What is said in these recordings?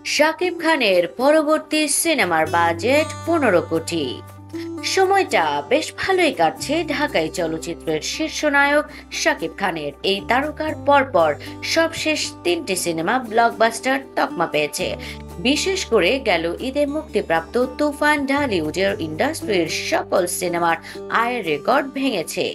শাকিব খানের পরবর্তী সিনেমার বাজেট 15 কোটি। সময়টা বেশ ভালোই কাটছে ঢাকাই চলচ্চিত্রের শীর্ষ নায়ক শাকিব খানের। এই তারকার পরপর সবশেষ 3টি সিনেমা ব্লকবাস্টার তকমা পেয়েছে। বিশেষ করে গেল ঈদে মুক্তিপ্রাপ্ত তুফান ঢালিউডের ইন্ডাস্ট্রির সকল সিনেমার আয়ের রেকর্ড ভেঙেছে।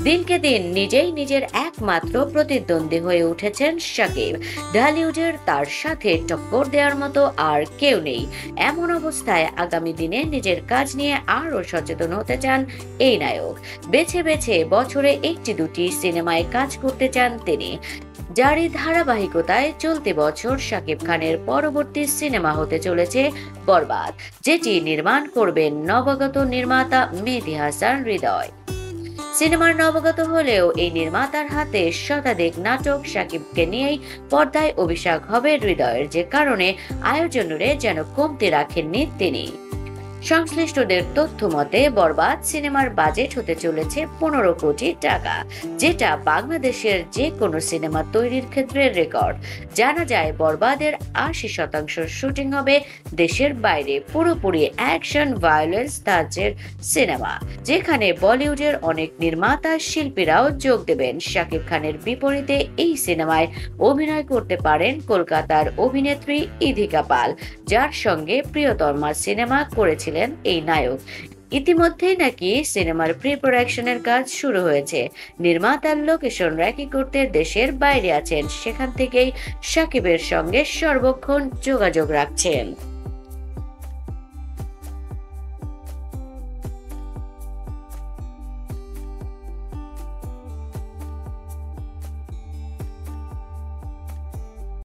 দিনকে দিন নিজেই নিজের একমাত্র প্রতিদ্বন্দ্বী হয়ে উঠেছেন শাকিব। ঢালিউডের তার সাথে টক্কর দেওয়ার মতো আর কেউ নেই। এমন অবস্থায় আগামী দিনে নিজের কাজ নিয়ে আরও সচেতন হতে চান এই নায়ক। বেছে বেছে বছরে একটি দুটি সিনেমায় কাজ করতে চান তিনি, যারই ধারাবাহিকতায় চলতি বছর শাকিব খানের পরবর্তী সিনেমা হতে চলেছে বরবাদ, যেটি নির্মাণ করবেন নবাগত নির্মাতা মেহেদী হাসান হৃদয়। সিনেমার নবাগত হলেও এই নির্মাতার হাতে শতাধিক নাটক। শাকিবকে নিয়েই পর্দায় অভিষেক হবে হৃদয়ের, যে কারণে আয়োজনে যেন কমতি রাখেননি তিনি। সংশ্লিষ্টদের তথ্য মতে বরবাদ সিনেমার বাজেট হতে চলেছে 15 কোটি টাকা, যেটা বাংলাদেশের যে কোনো সিনেমা তৈরির ক্ষেত্রে রেকর্ড। জানা যায় বরবাদের 80% শুটিং হবে দেশের বাইরে, পুরোপুরি অ্যাকশন ভায়োলেন্স ধাঁচের সিনেমা, যেখানে বলিউডের অনেক নির্মাতা শিল্পীরাও যোগ দেবেন। শাকিব খানের বিপরীতে এই সিনেমায় অভিনয় করতে পারেন কলকাতার অভিনেত্রী ইধিকা পাল, যার সঙ্গে প্রিয়তমা সিনেমা করেছিলেন এই নায়ক। ইতিমধ্যেই নাকি সিনেমার প্রি প্রোডাকশনের কাজ শুরু হয়েছে। নির্মাতার লোকেশন রেকি করতে দেশের বাইরে আছেন, সেখান থেকেই শাকিবের সঙ্গে সর্বক্ষণ যোগাযোগ রাখছেন।